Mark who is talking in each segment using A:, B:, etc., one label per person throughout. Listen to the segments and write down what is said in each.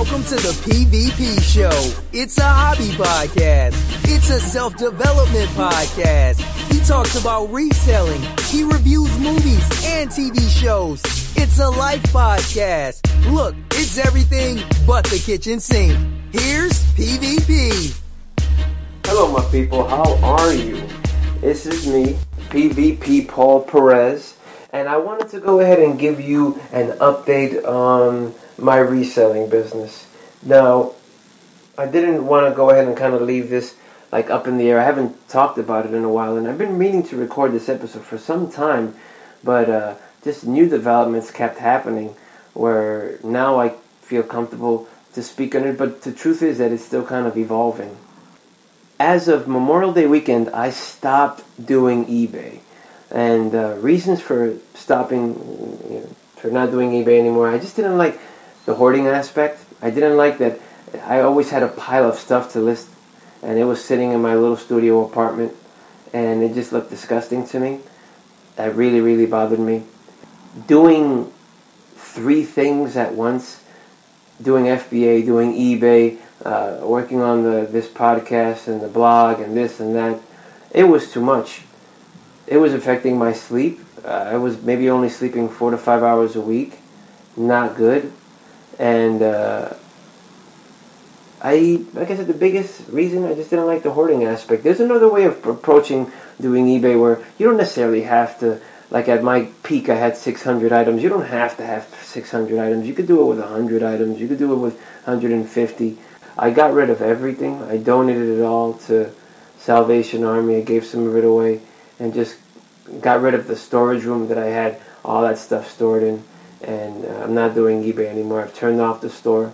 A: Welcome to the PvP Show. It's a hobby podcast. It's a self-development podcast. He talks about reselling. He reviews movies and TV shows. It's a life podcast. Look, it's everything but the kitchen sink. Here's PvP.
B: Hello, my people. How are you? This is me, PvP Paul Perez, and I wanted to go ahead and give you an update on my reselling business. Now, I didn't want to go ahead and kind of leave this like up in the air. I haven't talked about it in a while, and I've been meaning to record this episode for some time, but just new developments kept happening where now I feel comfortable to speak on it, but the truth is that it's still kind of evolving. As of Memorial Day weekend, I stopped doing eBay. And reasons for stopping, for not doing eBay anymore, I just didn't like the hoarding aspect. I didn't like that I always had a pile of stuff to list, and it was sitting in my little studio apartment, and it just looked disgusting to me. That really, really bothered me. Doing 3 things at once, doing FBA, doing eBay, working on this podcast and the blog and this and that, it was too much. It was affecting my sleep. I was maybe only sleeping 4 to 5 hours a week. Not good. And like I said, the biggest reason, I just didn't like the hoarding aspect. There's another way of approaching doing eBay where you don't necessarily have to, like at my peak I had 600 items. You don't have to have 600 items. You could do it with 100 items. You could do it with 150. I got rid of everything. I donated it all to Salvation Army. I gave some of it away and just got rid of the storage room that I had all that stuff stored in. And I'm not doing eBay anymore. I've turned off the store.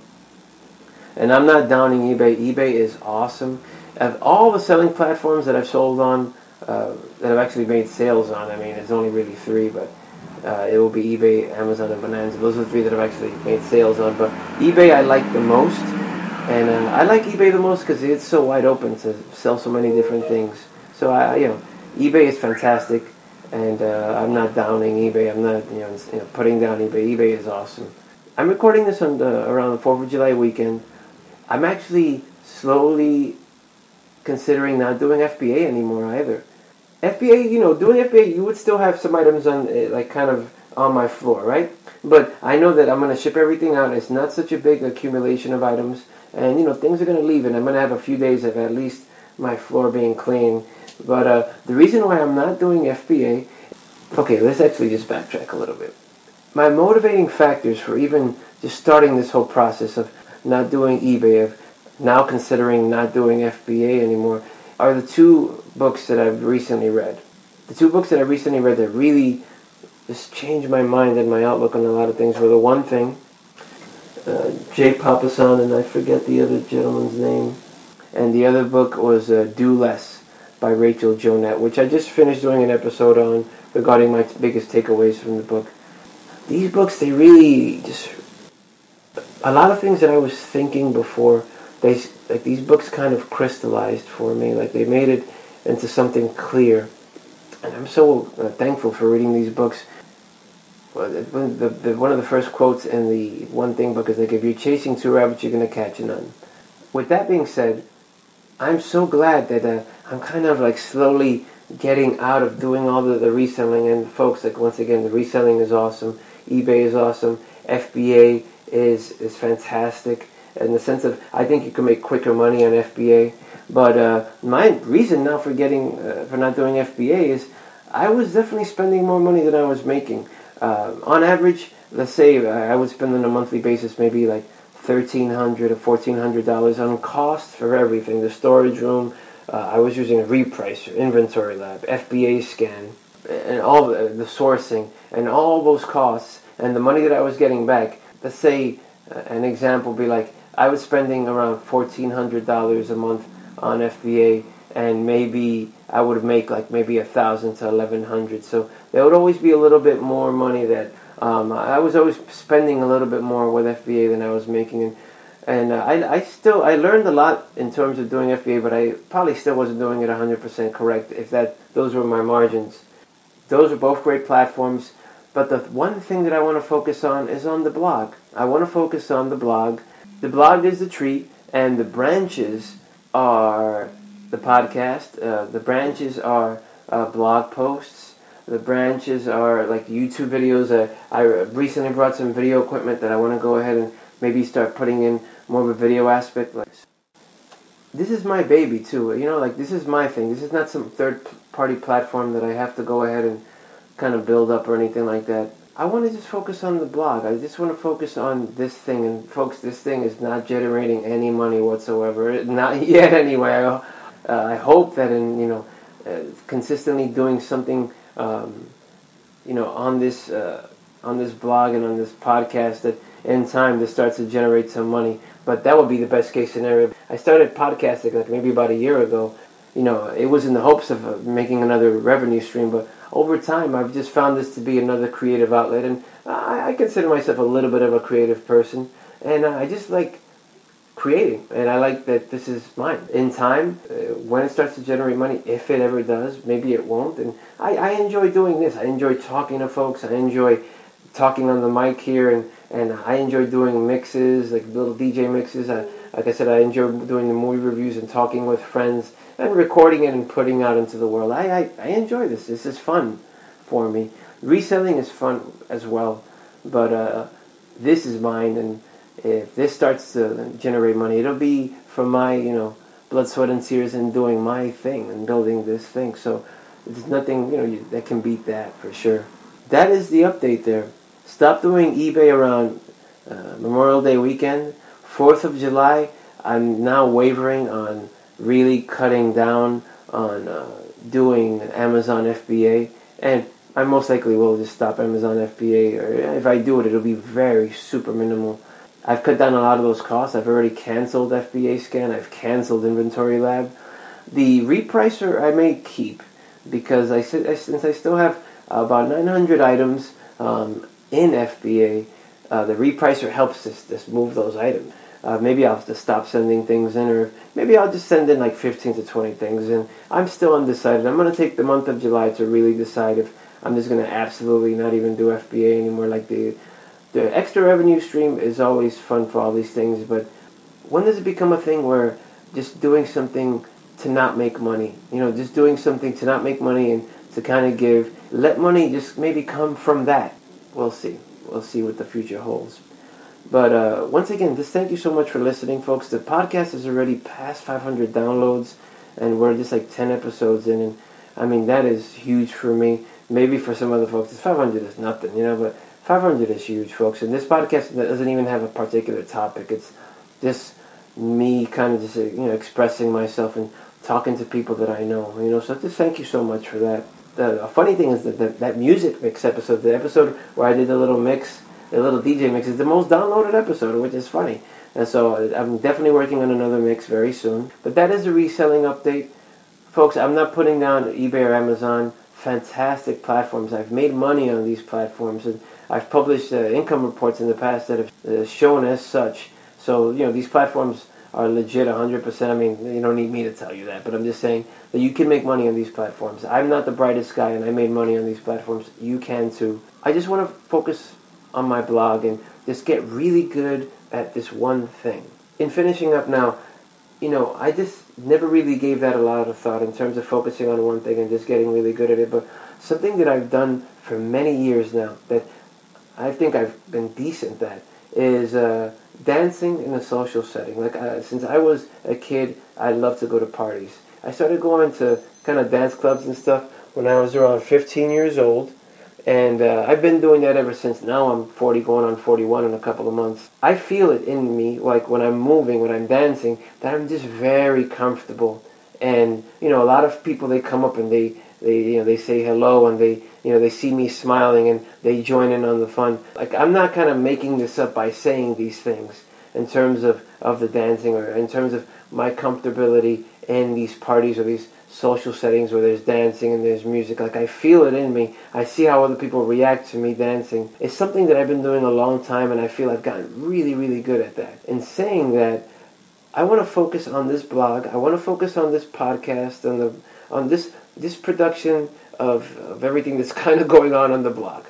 B: And I'm not downing eBay. eBay is awesome. Of all the selling platforms that I've sold on, that I've actually made sales on, I mean, it's only really 3, but it will be eBay, Amazon, and Bonanza. Those are the 3 that I've actually made sales on. But eBay I like the most. And I like eBay the most because it's so wide open to sell so many different things. So, eBay is fantastic. And I'm not downing eBay. I'm not, putting down eBay. eBay is awesome. I'm recording this on around the 4th of July weekend. I'm actually slowly considering not doing FBA anymore either. FBA, doing FBA, you would still have some items on, kind of on my floor, right? But I know that I'm going to ship everything out. It's not such a big accumulation of items. And, things are going to leave, and I'm going to have a few days of at least my floor being clean. But the reason why I'm not doing FBA, okay, let's actually just backtrack a little bit. My motivating factors for even just starting this whole process of not doing eBay, of now considering not doing FBA anymore, are the 2 books that I've recently read. The 2 books that I recently read that really just changed my mind and my outlook on a lot of things were The One Thing, Jay Papasan, and I forget the other gentleman's name. And the other book was Do Less by Rachel Jonette, which I just finished doing an episode on regarding my biggest takeaways from the book. These books, they really just... A lot of things that I was thinking before, these books kind of crystallized for me. Like they made it into something clear. And I'm so thankful for reading these books. One of the first quotes in the One Thing book is like, if you're chasing 2 rabbits, you're going to catch none. With that being said, I'm so glad that I'm kind of like slowly getting out of doing all the reselling. And folks, like once again, the reselling is awesome. eBay is awesome. FBA is fantastic in the sense of I think you can make quicker money on FBA. But my reason now for not doing FBA is I was definitely spending more money than I was making. On average, let's say I would spend on a monthly basis maybe like $1,300 or $1,400 on costs for everything. The storage room, I was using a repricer, inventory lab, FBA scan, and all the sourcing, and all those costs, and the money that I was getting back. Let's say an example would be like I was spending around $1,400 a month on FBA, and maybe I would make like maybe $1,000 to $1,100. So there would always be a little bit more money that I was always spending a little bit more with FBA than I was making, and I learned a lot in terms of doing FBA, but I probably still wasn't doing it 100% correct. If those were my margins. Those are both great platforms. But the one thing that I want to focus on is on the blog. I want to focus on the blog The blog is the tree, and the branches are the podcast. The branches are blog posts. The branches are like YouTube videos. I recently brought some video equipment that I want to go ahead and maybe start putting in more of a video aspect. Like, this is my baby too. Like this is my thing. This is not some third-party platform that I have to go ahead and kind of build up or anything like that. I want to just focus on the blog. I just want to focus on this thing. And folks, this thing is not generating any money whatsoever. Not yet, anyway. I hope that in consistently doing something on this blog and on this podcast, that in time this starts to generate some money. But that would be the best case scenario. I started podcasting like maybe about a year ago. It was in the hopes of making another revenue stream, but over time I've just found this to be another creative outlet, and I consider myself a little bit of a creative person, and I just like creating, and I like that this is mine. In time, when it starts to generate money, if it ever does, maybe it won't, and I enjoy doing this. I enjoy talking to folks. I enjoy talking on the mic here, and I enjoy doing mixes, like little DJ mixes. Like I said, I enjoy doing the movie reviews and talking with friends and recording it and putting it out into the world. I enjoy this. This is fun for me. Reselling is fun as well, but this is mine, and if this starts to generate money, it'll be from my, blood, sweat, and tears in doing my thing and building this thing. So there's nothing, that can beat that for sure. That is the update there. Stop doing eBay around Memorial Day weekend. 4th of July, I'm now wavering on really cutting down on doing Amazon FBA, and I most likely will just stop Amazon FBA, or if I do it, it'll be very super minimal. I've cut down a lot of those costs. I've already canceled FBA Scan. I've canceled Inventory Lab. The repricer I may keep, because since I still have about 900 items in FBA, the repricer helps us just move those items. Maybe I'll have to stop sending things in, or maybe I'll just send in like 15 to 20 things in. I'm still undecided. I'm going to take the month of July to really decide if I'm just going to absolutely not even do FBA anymore. Like the extra revenue stream is always fun for all these things, but when does it become a thing where just doing something to not make money, just doing something to not make money and to kind of let money just maybe come from that? We'll see. We'll see what the future holds. But once again, just thank you so much for listening, folks. The podcast is already past 500 downloads, and we're just like 10 episodes in, and I mean, that is huge for me. Maybe for some other folks, 500 is nothing, but 500 is huge, folks. And this podcast doesn't even have a particular topic. It's just me kind of just, expressing myself and talking to people that I know, So just thank you so much for that. The funny thing is that music mix episode, the episode where I did the little DJ mix, is the most downloaded episode, which is funny. And so I'm definitely working on another mix very soon. But that is a reselling update. Folks, I'm not putting down eBay or Amazon. Fantastic platforms. I've made money on these platforms, and I've published income reports in the past that have shown as such. So, these platforms are legit 100%. I mean, you don't need me to tell you that, but I'm just saying that you can make money on these platforms. I'm not the brightest guy, and I made money on these platforms. You can too. I just want to focus on my blog and just get really good at this one thing. In finishing up now, I just never really gave that a lot of thought in terms of focusing on one thing and just getting really good at it, but something that I've done for many years now that I think I've been decent at is dancing in a social setting. Like since I was a kid, I loved to go to parties. I started going to kind of dance clubs and stuff when I was around 15 years old, and I've been doing that ever since. Now I'm 40, going on 41 in a couple of months. I feel it in me, like when I'm moving, when I'm dancing, that I'm just very comfortable. And a lot of people, they come up and they say hello, and they see me smiling and they join in on the fun. Like, I'm not kind of making this up by saying these things in terms of the dancing, or in terms of my comfortability in these parties or these social settings where there's dancing and there's music. Like, I feel it in me. I see how other people react to me dancing. It's something that I've been doing a long time, and I feel I've gotten really, really good at that. In saying that, I want to focus on this blog. I want to focus on this podcast, on this production of everything that's kind of going on the blog.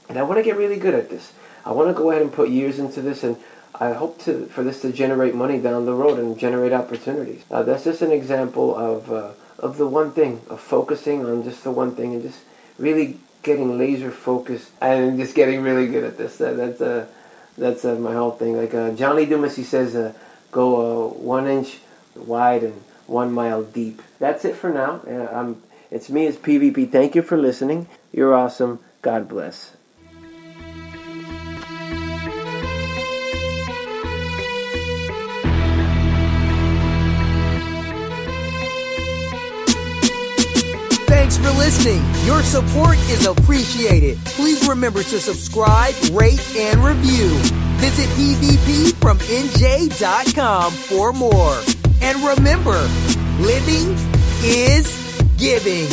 B: And I want to get really good at this. I want to go ahead and put years into this, and I hope for this to generate money down the road and generate opportunities. That's just an example of the one thing, of focusing on just the one thing and just really getting laser focused and just getting really good at this. That's my whole thing. Like John Lee Dumas, he says, go 1 inch wide and 1 mile deep. That's it for now. It's me, it's PvP. Thank you for listening. You're awesome. God bless.
A: Thanks for listening. Your support is appreciated. Please remember to subscribe, rate, and review. Visit pvpfromnj.com for more. And remember, living is giving.